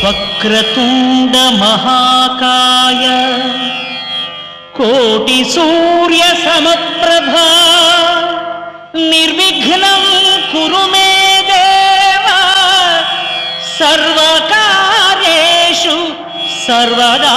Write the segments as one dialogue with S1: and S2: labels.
S1: वक्रतुंड महाकाय कोटि सूर्य समप्रभा निर्विघ्नं कुरु मे देव सर्वकार्येषु सर्वदा।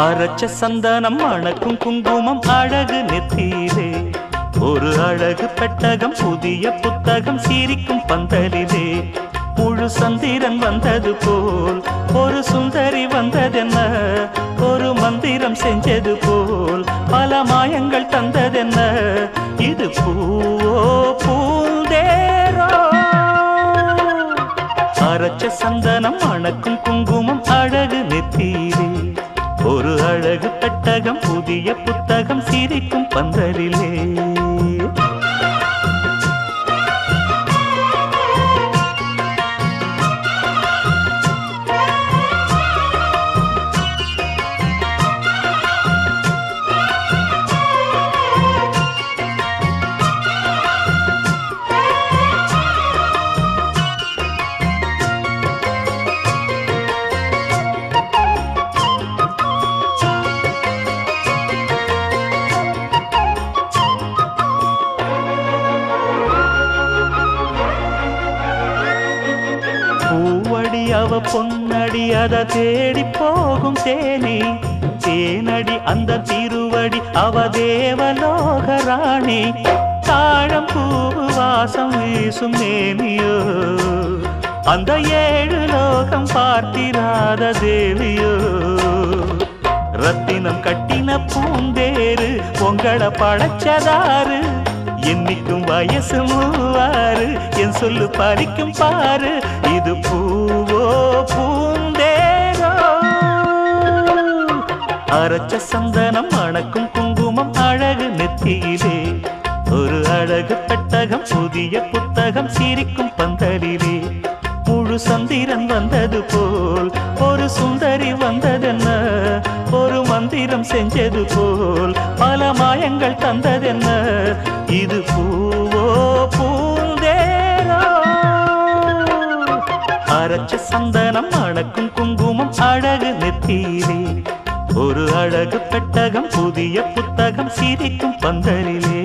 S2: அரச்ச சந்தனம் அணக்கும் குங்குமம் அழகு நெத்தியிலே ஒரு அழகு பெட்டகம் புதிய புத்தகம் சிரிக்கும் பந்தலிலே முழு சந்திரன் வந்தது போல் ஒரு சுந்தரி வந்ததென்ன ஒரு மந்திரம் செஞ்சது போல் பல மாயங்கள் தந்ததென்ன இது பூவோ பூந்தேரோ அரச்ச சந்தனம் அணக்கும் குங்குமம் அழகு நெத்தியிலே ஒரு அழகு பெட்டகம் புதிய புத்தகம் சிரிக்கும் பந்தலிலே அவ பொன்னடி அத தேடி போகும் தேனி தேனடி அந்த திருவடி அவ தேவலோக ராணி தாழம் பூவு வாசம் வீசும் மேனியோ அந்த 7 லோகம் பார்த்திராத தேவியோ ரத்தினம் கட்டின பூந்தேரு உங்கள படைச்சதாரு என்னைக்கும் வயசு 3 என் சொல்லு பறிக்கும் பாரு இது பூவோ பூந்தேரோ அரைச்ச சந்தனம் மணக்கும் குங்குமம் அழகு நெத்தியிலே ஒரு அழகு பெட்டகம் புதிய புத்தகம் சிரிக்கும் பந்தலிலே முழு சந்திரன் வந்தது போல் ஒரு சுந்தரி வந்ததென்ன ஒரு மந்திரம் செஞ்சது போல் பல மாயங்கள் தந்ததென்ன இது பூவோ பூந்தேரோ அரைச்ச சந்தனம் மணக்கும் குங்குமம் அழகு நெத்தியிலே ஒரு அழகு பெட்டகம் புதிய புத்தகம் சிரிக்கும் பந்தலிலே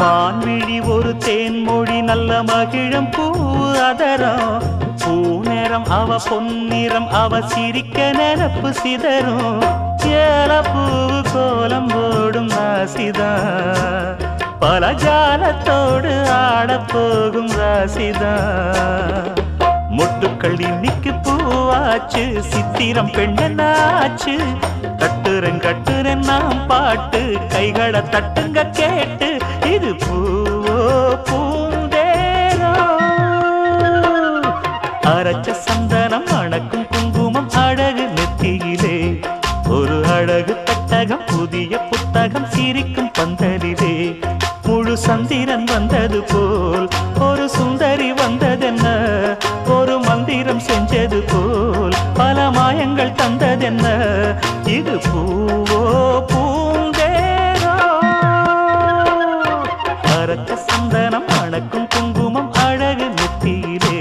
S2: மான்விழி ஒரு தேன்மொழி நல்ல மகிழம் பூ அதரம் பூநேரம் அவ பொன்னிறம் அவ சிரிக்க நிரப்பு சிதறும் ஏலப்பூவு கோலம் போடும் ராசிதான் பல ஜாலத்தோடு ஆடப்போகும் ராசிதான் மொட்டுக்கள் இன்னைக்கு பூவாச்சு சித்திரம் பெண்ணாச்சு கட்டுரன் நாம் பாட்டு கைகளை தட்டுங்க கேட்டு இது பூவோ பூந்தேரோ அரைச்ச சந்தனம் மணக்கும் குங்குமம் அழகு நெத்தியிலே ஒரு அழகு பெட்டகம் புதிய புத்தகம் சிரிக்கும் பந்தலிலே முழு சந்திரன் வந்தது போல் ஒரு சுந்தரி வந்ததென்ன ஒரு மந்திரம் செஞ்சது போல் பல மாயங்கள் தந்ததென்ன இது பூவோ பூந்தேரோ அரைச்ச சந்தனம் மணக்கும் குங்குமம் அழகு நெத்தியிலே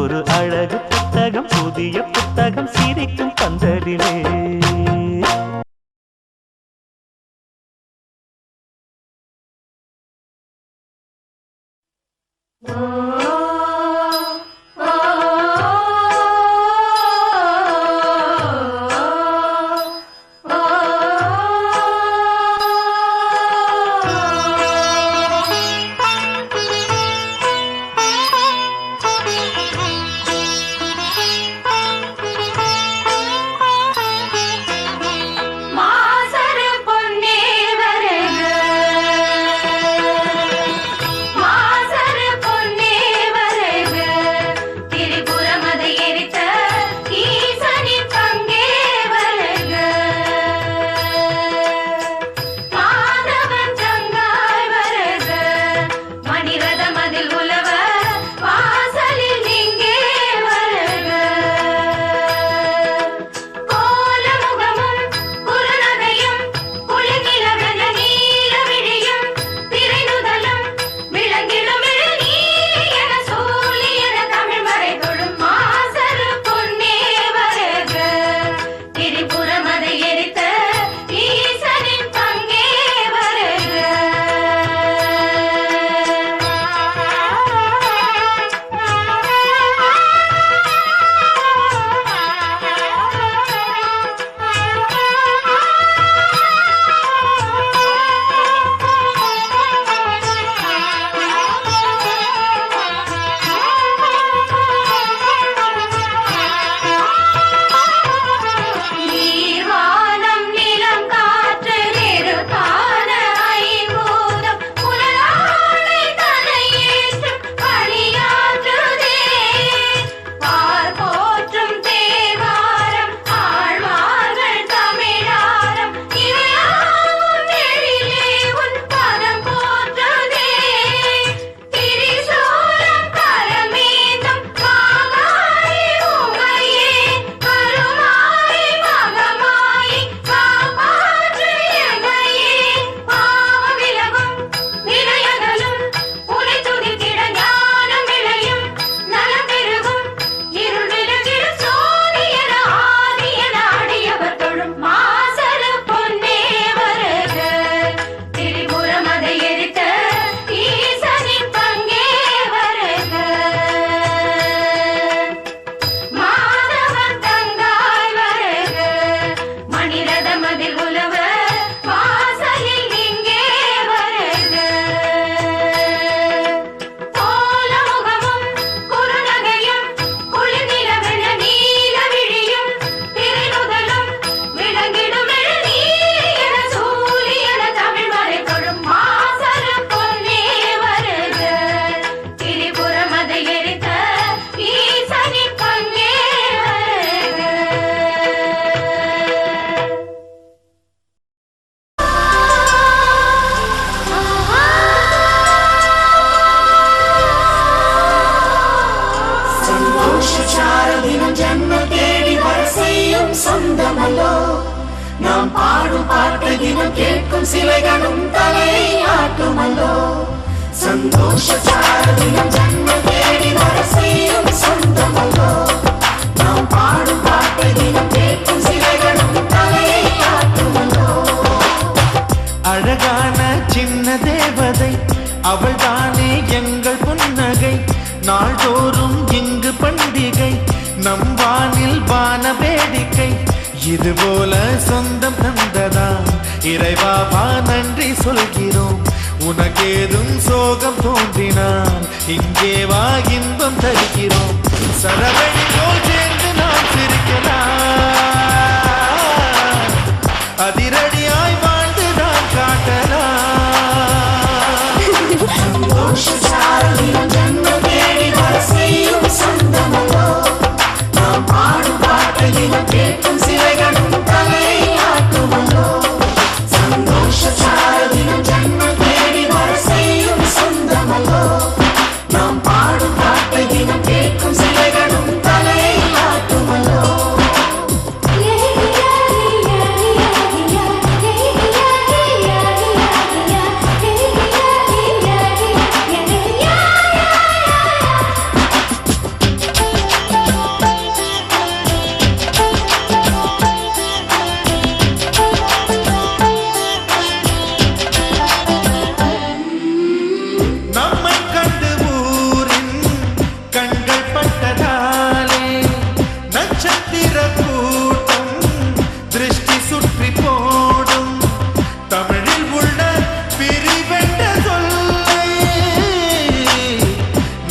S2: ஒரு அழகு புத்தகம் புதிய புத்தகம் சிரிக்கும் பந்தலிலே
S3: மாசரு பொன்னே பாடும் பாட்டை தினம் கேட்கும் சிலைகளும் தலையை ஆட்டுமல்லோ சந்தோஷ சாரதினம் ஜன்மம் தேடி வர செய்யும் சொந்தமல்லோ நாம் பாடும் பாட்டை தினம் கேட்கும் சிலைகளும் தலையை ஆட்டுமல்லோ
S2: அழகான சின்ன தேவதை அவள் தானே எங்கள் புன்னகை நாள்தோறும் இங்கு பண்டிகை நம் வானில் வான வேடிக்கை இதுபோல சொந்தம் தந்ததாம் இறைவா நன்றி சொல்கிறோம் உனக்கேதும் சோகம் தோன்றினால் இங்கே வா இன்பம் தருகிறோம் சரவணி போல் சேர்ந்து நாம் சிரிக்கலாம் அதிரடியாய் வாழ்ந்து நாம் காட்டலாம்
S3: சந்தோஷ சாரதினம் ஜன்மம் தேடி வர செய்யும் சொந்தமல்லோ நாம் பாடும் பாட்டை தினம் கேட்கும் சிலைகளும் தலையை ஆட்டுமல்லோ சந்தோஷ சாரதினம் ஜன்மம் தேடி வர செய்யும் சொந்தமல்லோ நாம் பாடும் பாட்டை தினம் கேட்கும் சிலைகளும் தலையை ஆட்டுமல்லோ
S2: நம்மை கண்டு ஊரின் கண்கள் பட்டதாலே நட்சத்திர கூட்டம் திருஷ்டி சுற்றி போடும் தமிழில் உள்ள பிரிவென்ற சொல்லை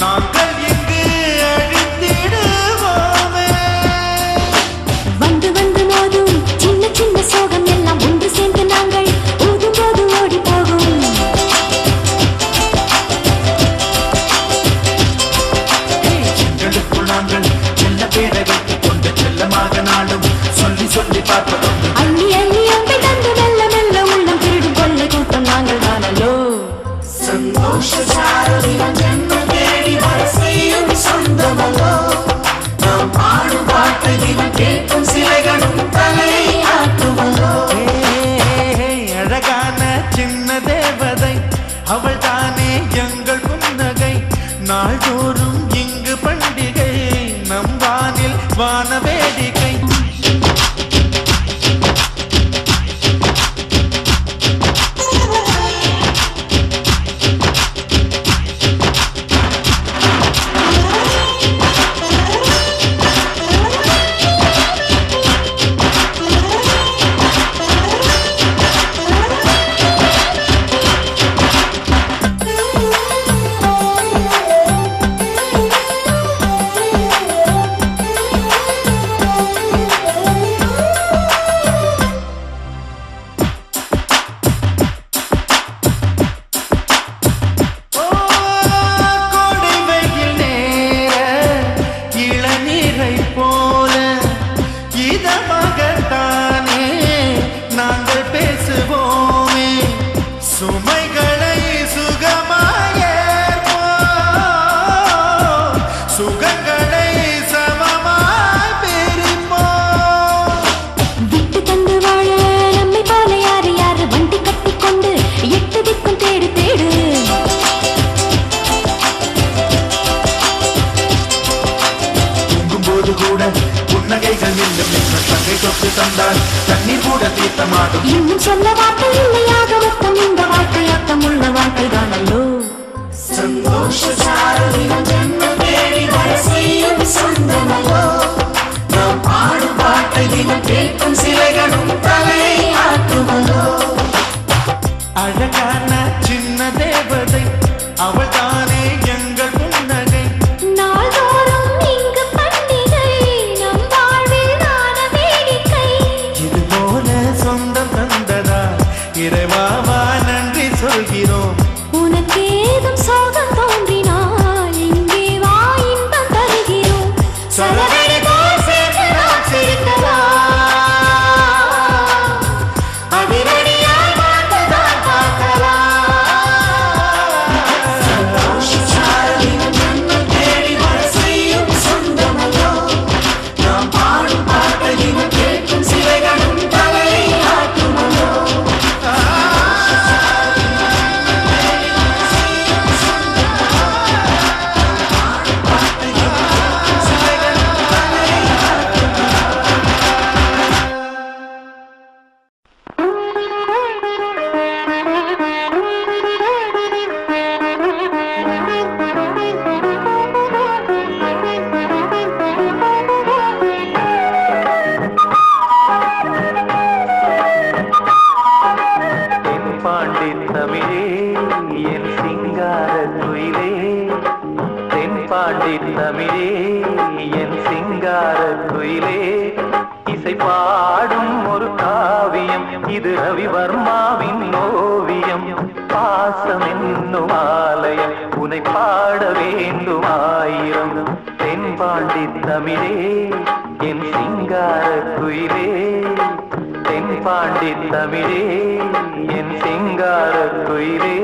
S2: நாங்கள் இங்கு அழித்திடுவோமே
S4: வந்து வந்து மோதும் சின்ன சின்ன சோகம் எல்லாம் ஒன்று சேர்ந்து நாங்கள் ஊதும் போது ஓடி போகும்
S2: எங்களுக்குள் நாங்கள் செல்ல பேரை வைத்துக் கொண்டு செல்லமாக நாடும் சொல்லி சொல்லி பார்ப்பதுண்டு
S4: அள்ளி அள்ளி அம்பை தந்து மெல்ல மெல்ல உள்ளம் திருடும் கொள்ளை கூட்டம் நாங்கள் தானல்லோ
S3: சந்தோஷ சாரதினம் ஜன்மம் தேடி வர செய்யும் சொந்தமல்லோ நாம் பாடும் பாட்டை தினம் கேட்கும் சிலைகளும் தலையை ஆட்டுமல்லோ
S2: அழகான சின்ன தேவதை அவள் தானே எங்கள் புன்னகை நாள்தோறும் இங்கு பண்டிகை நம் வானில் வான வேடிக்கை கோடை வெயில் நேர இளநீரை போல இதமாகத்தானே நாங்கள் பேசுவோமே சுமைகளை சுகமாயேற்போம் சுகங்களை சமமாய் பிரிப்போம்
S4: விட்டு தந்து வாழ நம்மை போல யாரு யாரு வண்டி கட்டிக்கொண்டு எட்டு திக்கும் தேடு தேடு
S2: தூங்கும்போது கூட புன்னகைகள் இன்னும் என்ன தங்கை தொட்டு தந்தால் தண்ணீர் கூட தீர்த்தமாடும்
S4: இன்னும் சொல்ல வார்த்தை இல்லையாக மொத்தம் இந்த வாழ்க்கை அர்த்தம் உள்ள வாழ்க்கை தானல்லோ
S3: சந்தோஷ சாரதினம் ஜன்மம் தேடி வர செய்யும் சொந்தமல்லோ நாம் பாடும் பாட்டை தினம் கேட்கும் சிலைகளும் தலையை ஆட்டுமல்லோ
S2: அழகான சின்ன தேவதை அவள் தானே எங்கள் புன்னகை
S4: நாள்தோறும் இங்கு பண்டிகை நம் வாழ்வில் தான வேடிக்கை
S2: இதுபோல சொந்தம் தந்ததா
S5: தமிழே என் சிங்கார குயிலே இசை பாடும் ஒரு காவியம் இது ரவிவர்மாவின் ஓவியம் பாசம் என்னும் ஆலயம் உனை பாட வேண்டும் ஆயிரம் தென்பாண்டி தமிழே என் சிங்கார குயிலே தென்பாண்டி தமிழே என் சிங்கார குயிலே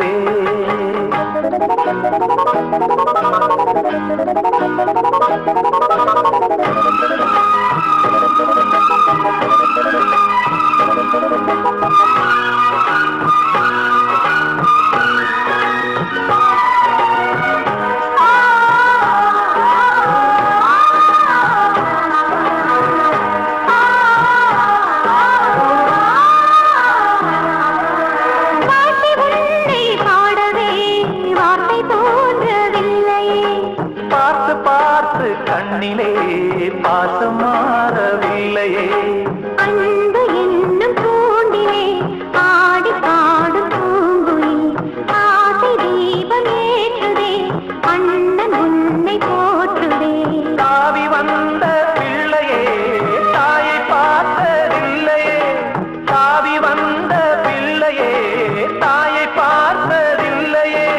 S5: கண்ணிலே பாசம் மாறவில்லையே
S4: அன்பு என்னும் பூண்டிலே ஆடி பாடும் பூங்குயில் ஆசை தீபம் ஏற்றுதே அண்ணன் உன்னை போற்றுதே
S5: தாவி வந்த பிள்ளையே தாயை பார்த்ததில்லையே தாவி வந்த பிள்ளையே தாயை பார்த்ததில்லையே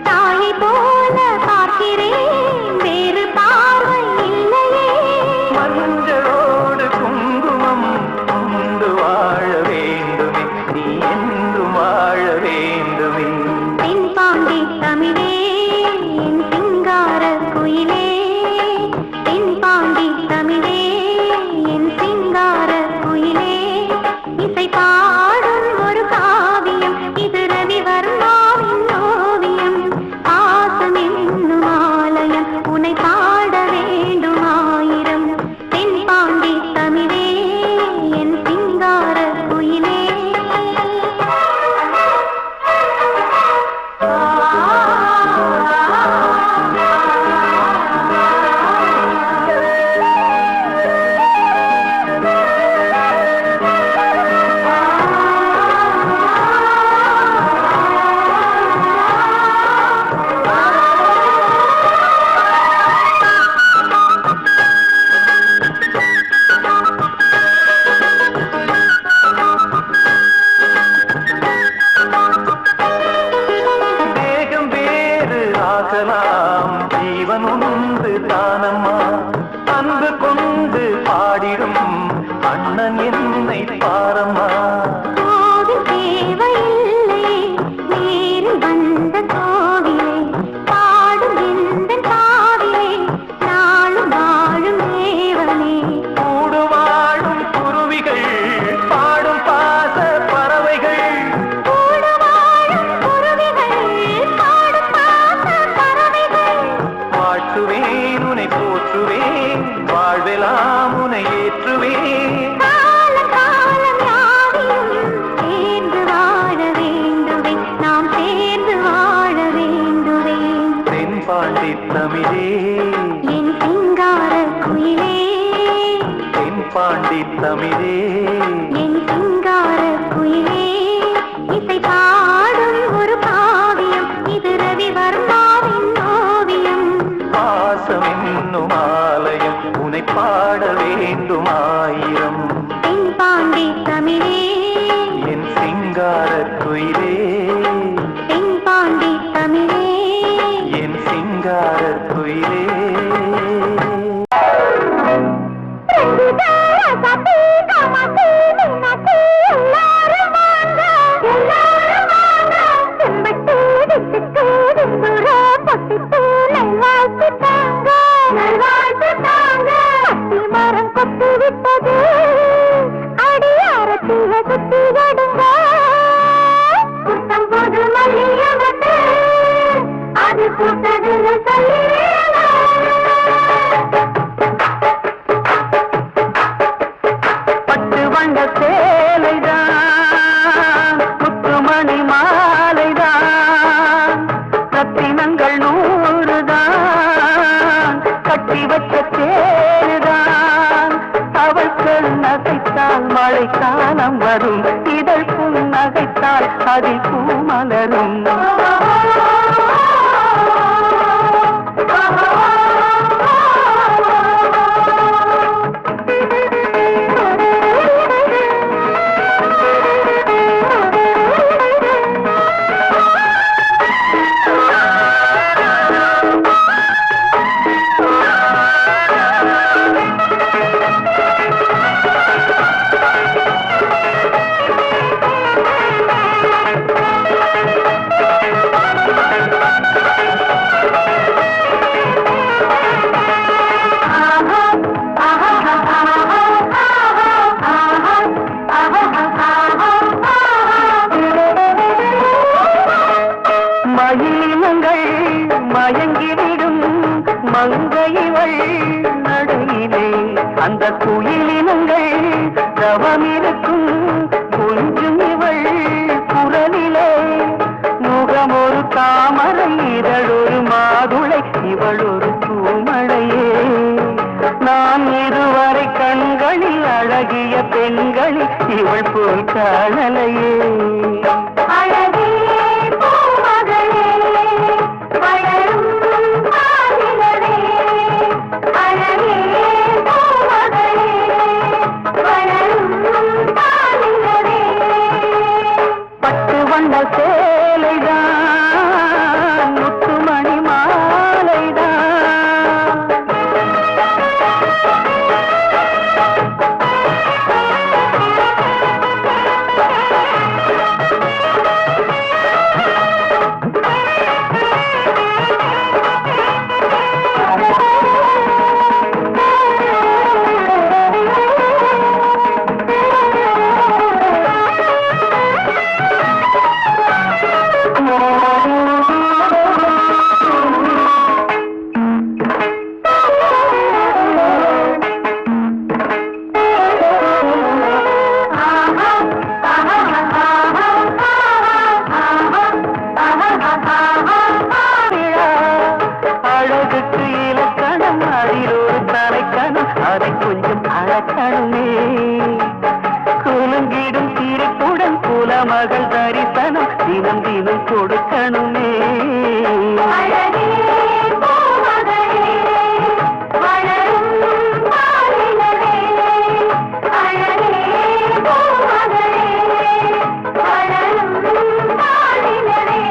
S4: தாயை போல பார்க்கிறேன் வேறு பார்வை இல்லையே
S5: மஞ்சளோடு குங்குமம் கொண்டு வாழ வேண்டுமே நீ என்றும் வாழ வேண்டுமே
S4: தென்பாண்டி தமிழே என் சிங்கார குயிலே தென்பாண்டி தமிழே என் சிங்கார குயிலே இசை பாடும் ஒரு காவியம் இது ரவிவர்மாவின் ஓவியம் பாசம் என்னும் ஆலயம் உனை பாட வேண்டும் ஆயிரம் தென்பாண்டி தமிழே என் சிங்கார குயிலே
S5: தேகம் வேறு ஆகலாம் ஜீவன் ஒன்று தானம்மா அன்பு கொண்டு பாடிடும் அண்ணன் என்னை பாரம்மா
S4: கோவில் தேவையில்லை நேரில் வந்த கோவிலே பாடும் எந்தன் காவிலே நாளும் வாழும் தேவனே
S5: கூடு வாழும் குருவிகள் பாடும் பாச பறவைகள்
S4: கூடு வாழும் குருவிகள் பாடும் பாச பறவைகள்
S5: வாழ்த்துவேன் உனை போற்றுவேன் வாழ்வெல்லாம் உனை ஏற்றுவேன்
S4: காலம் காலம் யாவையும் சேர்ந்து வாழ வேண்டுவே நாம் சேர்ந்து வாழ வேண்டுவே
S5: தென்பாண்டி தமிழே
S4: என் சிங்கார குயிலே
S5: தென்பாண்டி தமிழே
S4: என் சிங்கார குயிலே இசை பாடும் ஒரு காவியம் இது ரவிவர்மாவின் ஓவியம்
S5: பாசம் என்னும் ஆலயம் உனை பாட வேண்டும் ஆயிரம்
S4: தென்பாண்டி தமிழே
S5: என் சிங்கார குயிலே
S4: தென்பாண்டி தமிழே
S5: என் சிங்கார குயிலே
S4: மரம் கொத்து விட்டது அடியாரத்தில குத்தி கடுங்க புத்தம் போது மல்லியவத்து அது கூட்டதில் சொல்லி
S5: பட்டு வண்ண சேலைதான் முத்துமணி மாலைதான் ரத்தினங்கள் 100 தான் கட்டி வச்ச தேருதான் அவள் நகைத்தால் மழைக்காலம் வரும் இதழ் புன்னகைத்தால் அதில் பூமலரும் இவள் போல் காணலையே.
S4: அழகே பூமகளே வளரும் ஆதிகளே, அழகே பூமகளே வளரும் ஆதிகளே.
S5: பட்டு வண்ண சேலைதான் முத்துமணி மாலைதான், அழகுக்கு இலக்கணம் அதில் ஒரு தலைக்கணம், அதை கொஞ்சம் அழக்கணுமே. குலுங்கிடும் சிரிப்புடன் குலமகள் தரிசனம் தினம் தினம் கொடுக்கணுமே.
S4: அழகே பூமகளே வளரும் ஆதிகளே, அழகே பூமகளே வளரும் ஆதிகளே.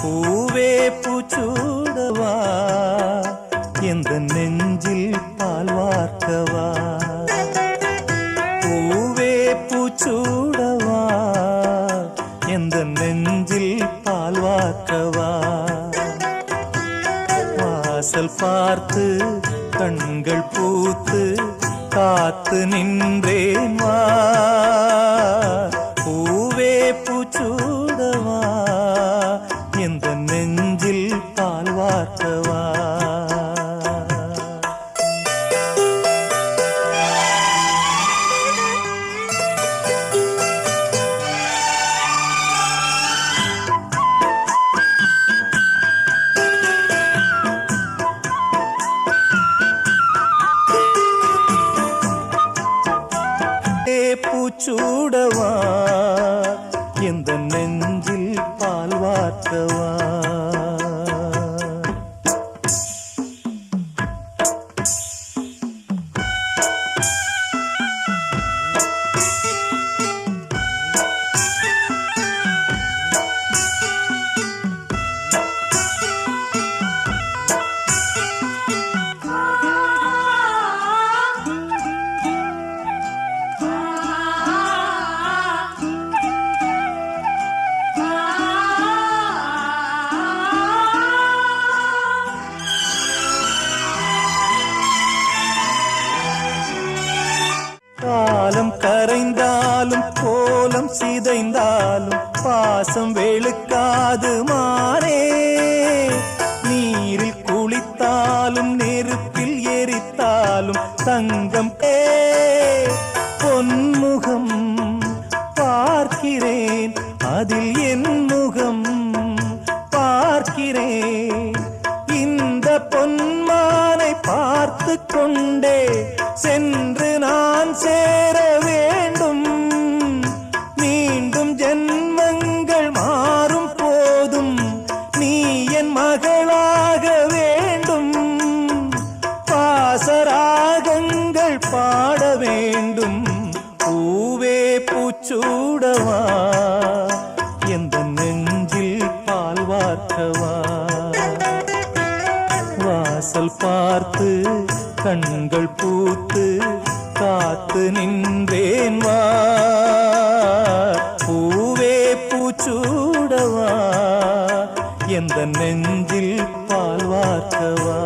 S6: பூவே பூச்சூடவா எந்த நெஞ்சில் பால் வார்க்கவா, பூவே பூச்சூடவா எந்த நெஞ்சில் பால் வார்க்கவா. வாசல் பார்த்து கண்கள் பூத்து காத்து நின்றேன் வா, பூவே பூச்சூடவா எந்த நெஞ்சில் பால் வார்க்கவா. பூச்சூடவா எந்த நெஞ்சில் பால் வார்க்கவா. காலம் கரைந்தாலும் கோலம் சிதைந்தாலும் பாசம் வெளுக்காது மாறே, நீரில் குளித்தாலும் நெருப்பில் எரித்தாலும் தங்கம் பொன்முகம் பார்க்கிறேன், அதில் என் முகம் பார்க்கிறேன். இந்த பொன்மானை பார்த்து கொண்டே சென்று நான் சேர வேண்டும். மீண்டும் ஜென்மங்கள் மாறும் போதும் நீ என் மகளாக வேண்டும். பாசராகங்கள் பாட வேண்டும். பூவே பூச்சூடவா எந்த நெஞ்சில் பால் வார்க்கவா. வாசல் பார்த்து கண்கள் பூத்து காத்து நின்றேன் வா, பூவே பூச்சூடவா எந்த நெஞ்சில் பால் வார்க்கவா.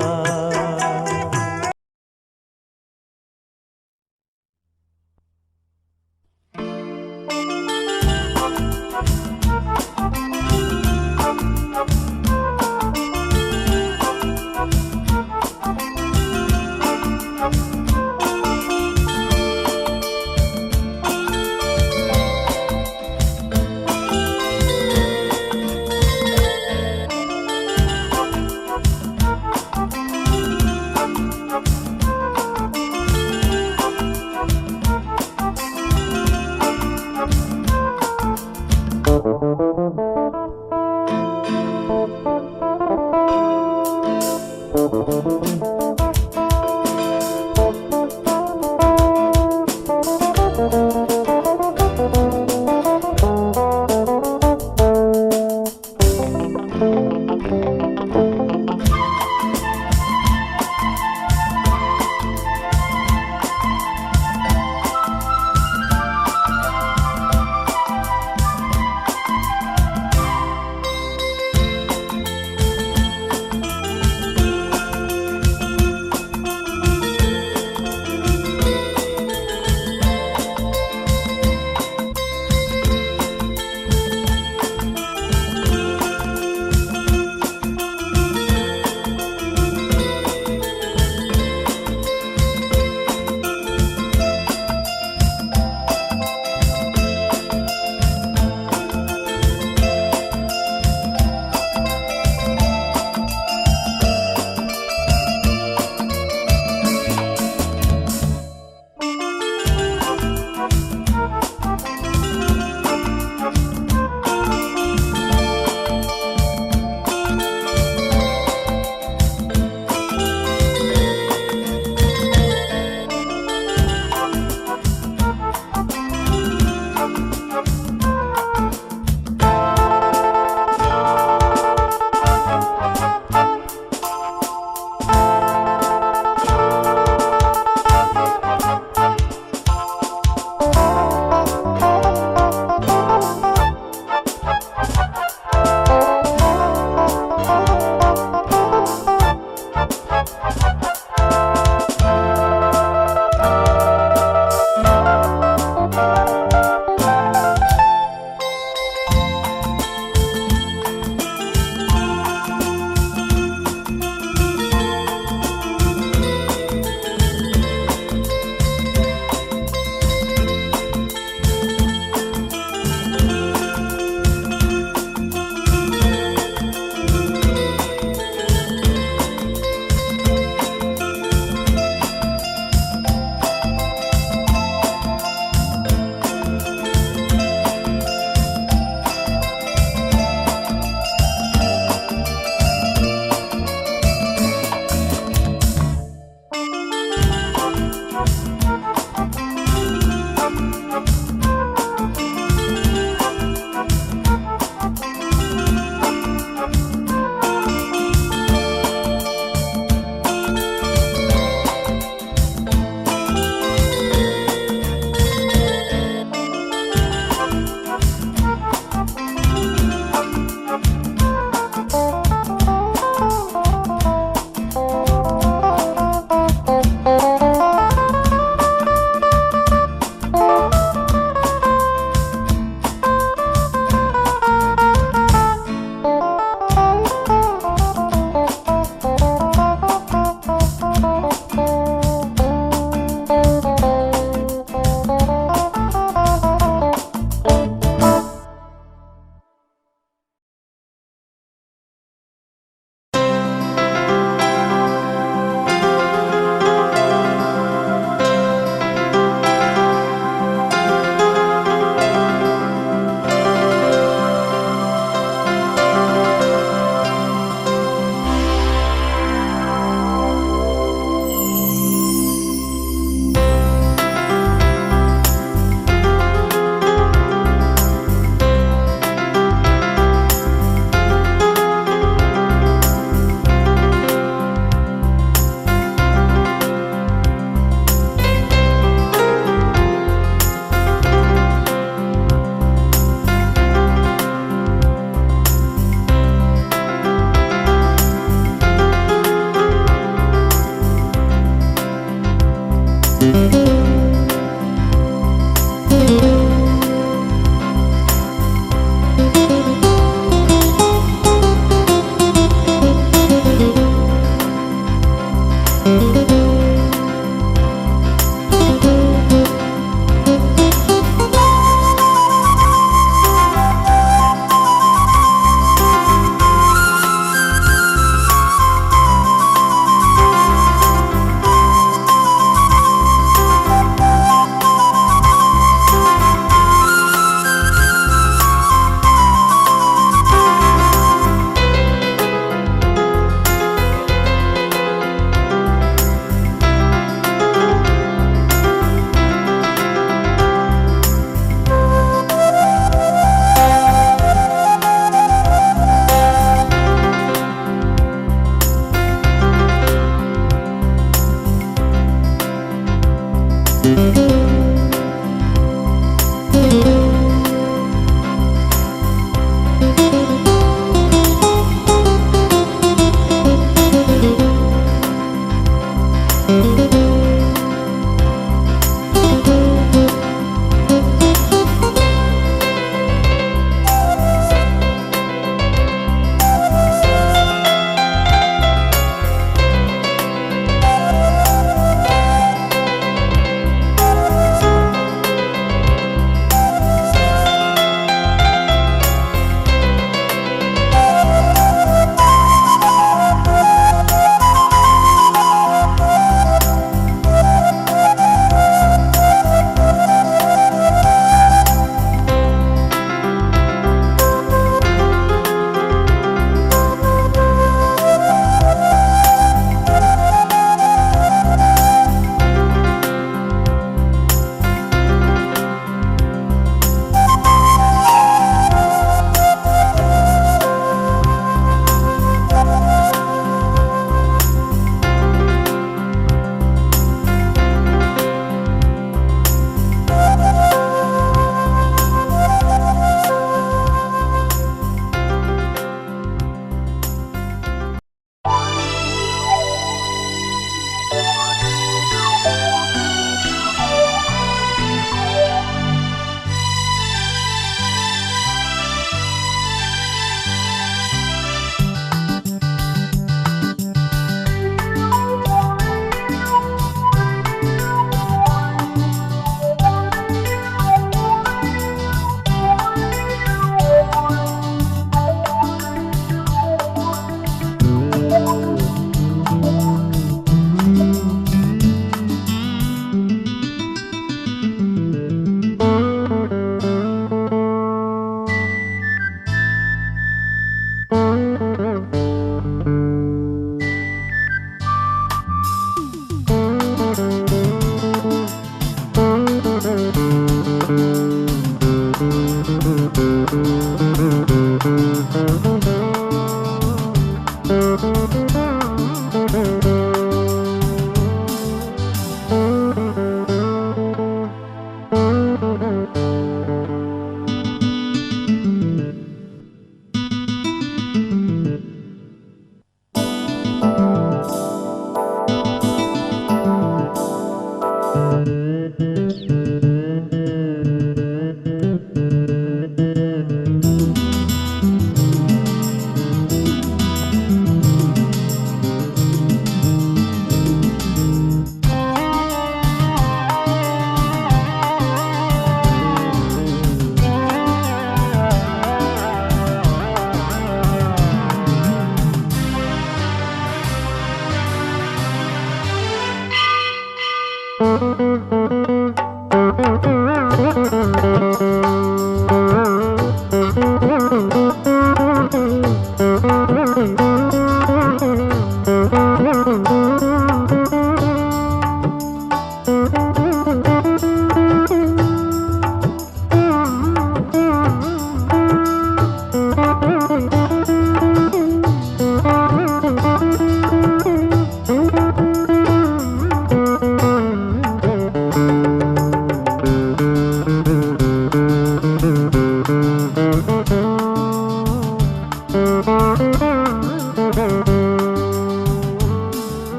S3: ஆ